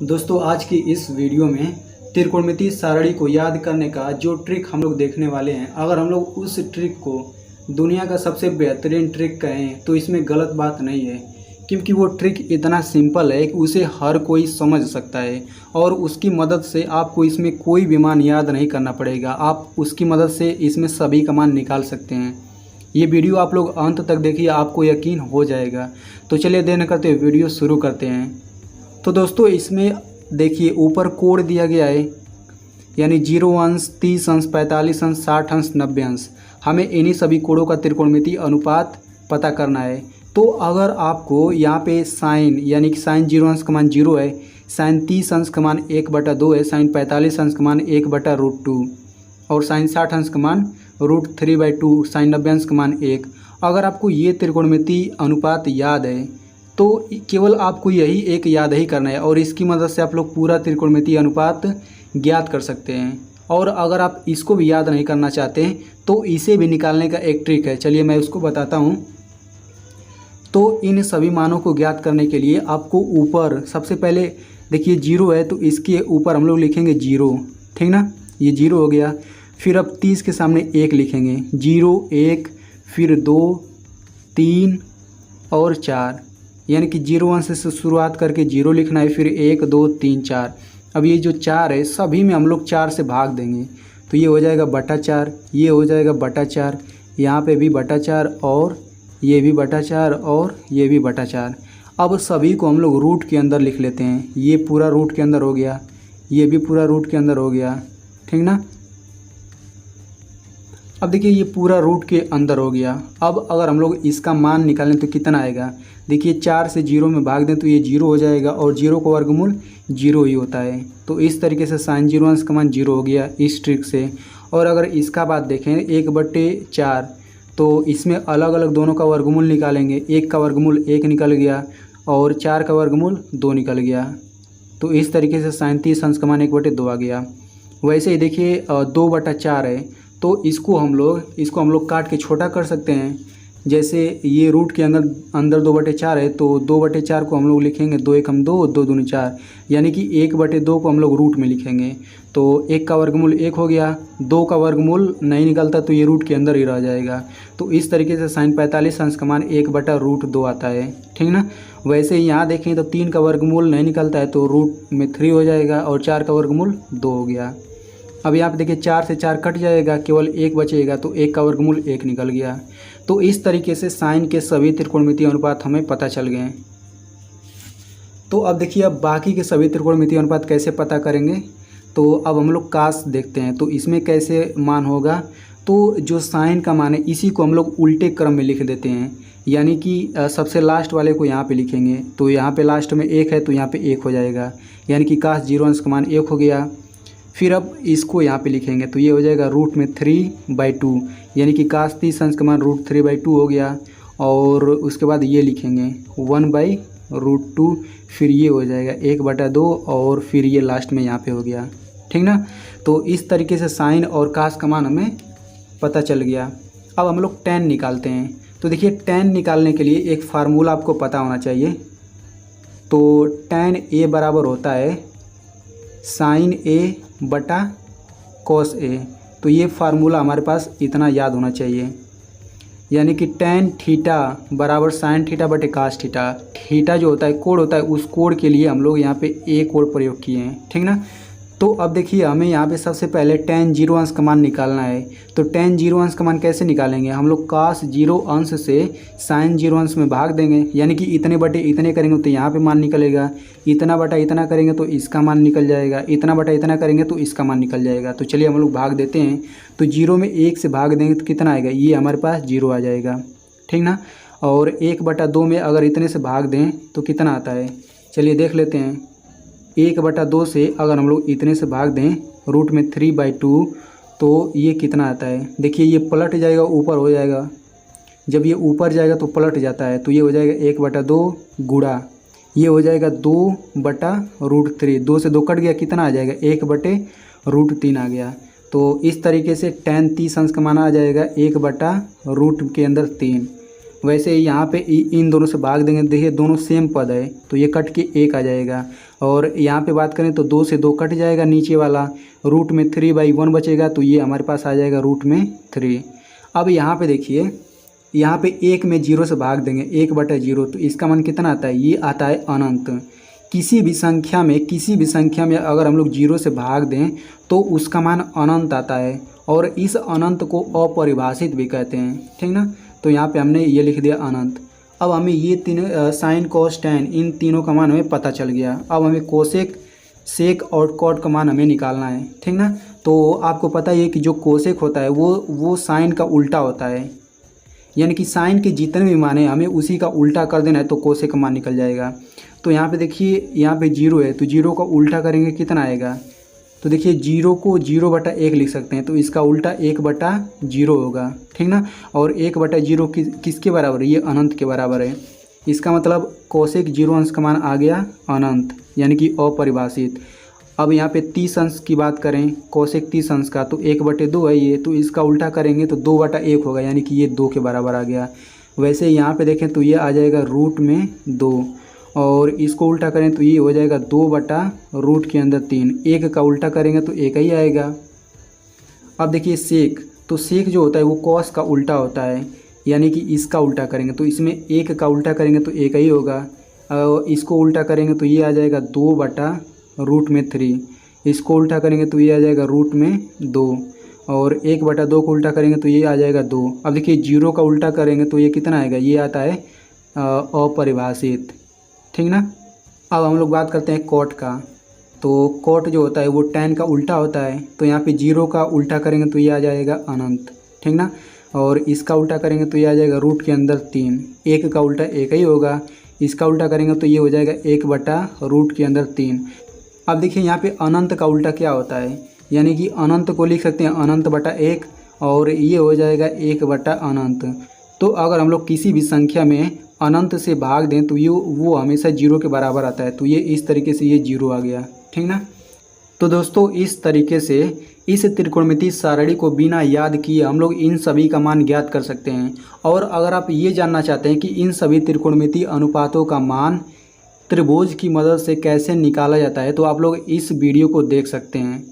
दोस्तों आज की इस वीडियो में त्रिकोणमितीय सारणी को याद करने का जो ट्रिक हम लोग देखने वाले हैं, अगर हम लोग उस ट्रिक को दुनिया का सबसे बेहतरीन ट्रिक कहें तो इसमें गलत बात नहीं है, क्योंकि वो ट्रिक इतना सिंपल है कि उसे हर कोई समझ सकता है और उसकी मदद से आपको इसमें कोई भी मान याद नहीं करना पड़ेगा। आप उसकी मदद से इसमें सभी का मान निकाल सकते हैं। ये वीडियो आप लोग अंत तक देखिए, आपको यकीन हो जाएगा। तो चलिए देर न करते हुए वीडियो शुरू करते हैं। तो दोस्तों इसमें देखिए ऊपर कोड दिया गया है, यानी 0 अंश, 30 अंश, 45 अंश, 60 अंश, 90 अंश। हमें इन्हीं सभी कोडों का त्रिकोणमितीय अनुपात पता करना है। तो अगर आपको यहाँ पे साइन, यानी कि साइन 0 अंश का मान 0 है, साइन 30 अंश का मान 1/2 है, साइन 45 अंश का मान 1/√2 और साइन 60 अंश का मान √3/2, साइन 90 अंश का मान 1। अगर आपको ये त्रिकोणमितीय अनुपात याद है तो केवल आपको यही एक याद ही करना है और इसकी मदद से आप लोग पूरा त्रिकोणमितीय अनुपात ज्ञात कर सकते हैं। और अगर आप इसको भी याद नहीं करना चाहते हैं तो इसे भी निकालने का एक ट्रिक है, चलिए मैं उसको बताता हूँ। तो इन सभी मानों को ज्ञात करने के लिए आपको ऊपर सबसे पहले देखिए 0 है तो इसके ऊपर हम लोग लिखेंगे 0, ठीक ना, ये 0 हो गया। फिर अब 30 के सामने 1 लिखेंगे, 0, 1, फिर 2, 3 और 4, यानी कि 0 अंश से शुरुआत करके 0 लिखना है, फिर 1, 2, 3, 4। अब ये जो 4 है सभी में हम लोग 4 से भाग देंगे, तो ये हो जाएगा /4, ये हो जाएगा /4, यहाँ पे भी /4 और ये भी /4 और ये भी /4। अब सभी को हम लोग रूट के अंदर लिख लेते हैं। ये पूरा रूट के अंदर हो गया, ये भी पूरा रूट के अंदर हो गया, ठीक ना। अब देखिए ये पूरा रूट के अंदर हो गया। अब अगर हम लोग इसका मान निकालें तो कितना आएगा, देखिए 4 से 0 में भाग दें तो ये 0 हो जाएगा और 0 का वर्गमूल 0 ही होता है। तो इस तरीके से साइन 0 अंश का मान 0 हो गया इस ट्रिक से। और अगर इसका बात देखें 1/4, तो इसमें अलग अलग दोनों का वर्गमूल निकालेंगे। 1 का वर्गमूल 1 निकल गया और 4 का वर्गमूल 2 निकल गया। तो इस तरीके से साइन 30 अंश का मान 1/2 आ गया। वैसे ही देखिए 2/4 है तो इसको हम लोग काट के छोटा कर सकते हैं। जैसे ये रूट के अंदर 2/4 है तो 2/4 को हम लोग लिखेंगे 2 × 1 = 2, 2 दूनी 4, यानी कि 1/2 को हम लोग रूट में लिखेंगे। तो 1 का वर्गमूल 1 हो गया, 2 का वर्गमूल नहीं निकलता तो ये रूट के अंदर ही रह जाएगा। तो इस तरीके से साइन 45 अंश का मान 1/√2 आता है, ठीक ना। वैसे ही यहाँ देखें तो 3 का वर्गमूल नहीं निकलता है तो रूट में 3 हो जाएगा और 4 का वर्गमूल 2 हो गया। अब यहाँ पे देखिए 4 से 4 कट जाएगा, केवल 1 बचेगा तो 1 का वर्गमूल 1 निकल गया। तो इस तरीके से साइन के सभी त्रिकोणमितीय अनुपात हमें पता चल गए। तो अब देखिए अब बाकी के सभी त्रिकोणमितीय अनुपात कैसे पता करेंगे। तो अब हम लोग कास देखते हैं, तो इसमें कैसे मान होगा। तो जो साइन का मान है इसी को हम लोग उल्टे क्रम में लिख देते हैं, यानी कि सबसे लास्ट वाले को यहाँ पे लिखेंगे। तो यहाँ पे लास्ट में 1 है तो यहाँ पे 1 हो जाएगा, यानी कि कास 0 अंश का मान 1 हो गया। फिर अब इसको यहाँ पे लिखेंगे तो ये हो जाएगा रूट में 3/2, यानी कि कास 30 अंश का मान √3/2 हो गया। और उसके बाद ये लिखेंगे 1/√2, फिर ये हो जाएगा 1/2 और फिर ये लास्ट में यहाँ पे हो गया, ठीक ना। तो इस तरीके से साइन और कास का मान हमें पता चल गया। अब हम लोग tan निकालते हैं। तो देखिए tan निकालने के लिए एक फार्मूला आपको पता होना चाहिए। तो tan A बराबर होता है साइन A/cos A। तो ये फार्मूला हमारे पास इतना याद होना चाहिए, यानी कि tan थीटा बराबर साइन थीटा/cos थीटा। थीटा जो होता है कोड होता है, उस कोड के लिए हम लोग यहाँ पे A कोड प्रयोग किए हैं, ठीक ना। तो अब देखिए हमें यहाँ पे सबसे पहले tan 0 अंश का मान निकालना है। तो tan 0 अंश का मान कैसे निकालेंगे, हम लोग cos 0 अंश से sin 0 अंश में भाग देंगे, यानी कि इतने बटे इतने करेंगे तो यहाँ पे मान निकलेगा, इतना बटा इतना करेंगे तो इसका मान निकल जाएगा, इतना बटा इतना करेंगे तो इसका मान निकल जाएगा। तो चलिए हम लोग भाग देते हैं। तो 0 में 1 से भाग देंगे तो कितना आएगा, ये हमारे पास 0 आ जाएगा, ठीक ना। और 1/2 में अगर इतने से भाग दें तो कितना आता है, चलिए देख लेते हैं। 1/2 से अगर हम लोग इतने से भाग दें रूट में 3/2 तो ये कितना आता है, देखिए ये पलट जाएगा, ऊपर हो जाएगा। जब ये ऊपर जाएगा तो पलट जाता है, तो ये हो जाएगा 1/2 गुणा ये हो जाएगा 2/√3। 2 से 2 कट गया, कितना आ जाएगा 1/√3 आ गया। तो इस तरीके से tan 30 अंश का मान आ जाएगा 1/√3 के अंदर 3। वैसे यहाँ पे इन दोनों से भाग देंगे, देखिए दोनों सेम पद है तो ये कट के 1 आ जाएगा। और यहाँ पे बात करें तो 2 से 2 कट जाएगा नीचे वाला, रूट में 3/1 बचेगा, तो ये हमारे पास आ जाएगा रूट में 3। अब यहाँ पे देखिए, यहाँ पे 1 में 0 से भाग देंगे, 1/0, तो इसका मान कितना आता है, ये आता है अनंत। किसी भी संख्या में अगर हम लोग 0 से भाग दें तो उसका मान अनंत आता है, और इस अनंत को अपरिभाषित भी कहते हैं, ठीक ना। तो यहाँ पे हमने ये लिख दिया अनंत। अब हमें ये तीनों साइन कॉस टैन इन तीनों का मान हमें पता चल गया। अब हमें कोसेक सेक और कॉट का मान हमें निकालना है, ठीक ना। तो आपको पता ही है कि जो कोसेक होता है वो साइन का उल्टा होता है, यानी कि साइन के जितने भी मान है हमें उसी का उल्टा कर देना है तो कोसेक का मान निकल जाएगा। तो यहाँ पे देखिए, यहाँ पे 0 है तो 0 का उल्टा करेंगे कितना आएगा, तो देखिए 0 को 0/1 लिख सकते हैं, तो इसका उल्टा 1/0 होगा, ठीक ना। और 1/0 किसके बराबर है, ये अनंत के बराबर है। इसका मतलब कोसेक 0 अंश का मान आ गया अनंत, यानी कि अपरिभाषित। अब यहाँ पे 30 अंश की बात करें, कोसेक 30 अंश का, तो 1/2 है ये, तो इसका उल्टा करेंगे तो 2/1 होगा, यानी कि ये 2 के बराबर आ गया। वैसे यहाँ पे देखें तो ये आ जाएगा रूट में 2, और इसको उल्टा करें तो ये हो जाएगा 2/रूट के अंदर 3। 1 का उल्टा करेंगे तो 1 ही आएगा। अब देखिए सेक, तो सेक जो होता है वो कॉस का उल्टा होता है, यानी कि इसका उल्टा करेंगे तो इसमें 1 का उल्टा करेंगे तो 1 ही होगा, और इसको उल्टा करेंगे तो ये आ जाएगा 2/√3। इसको उल्टा करेंगे तो ये आ जाएगा रूट में 2, और 1/2 को उल्टा करेंगे तो ये आ जाएगा 2। अब देखिए 0 का उल्टा करेंगे तो ये कितना आएगा, ये आता है अपरिभाषित, ठीक ना। अब हम लोग बात करते हैं कॉट का। तो कॉट जो होता है वो टैन का उल्टा होता है, तो यहाँ पे 0 का उल्टा करेंगे तो ये आ जाएगा अनंत, ठीक ना। और इसका उल्टा करेंगे तो ये आ जाएगा रूट के अंदर 3। 1 का उल्टा 1 ही होगा, इसका उल्टा करेंगे तो ये हो जाएगा 1/रूट के अंदर 3। अब देखिए यहाँ पे अनंत का उल्टा क्या होता है, यानी कि अनंत को लिख सकते हैं अनंत/1, और ये हो जाएगा 1/अनंत। तो अगर हम लोग किसी भी संख्या में अनंत से भाग दें तो ये वो हमेशा 0 के बराबर आता है, तो ये इस तरीके से ये 0 आ गया, ठीक ना। तो दोस्तों इस तरीके से इस त्रिकोणमितीय सारणी को बिना याद किए हम लोग इन सभी का मान ज्ञात कर सकते हैं। और अगर आप ये जानना चाहते हैं कि इन सभी त्रिकोणमितीय अनुपातों का मान त्रिभुज की मदद से कैसे निकाला जाता है तो आप लोग इस वीडियो को देख सकते हैं।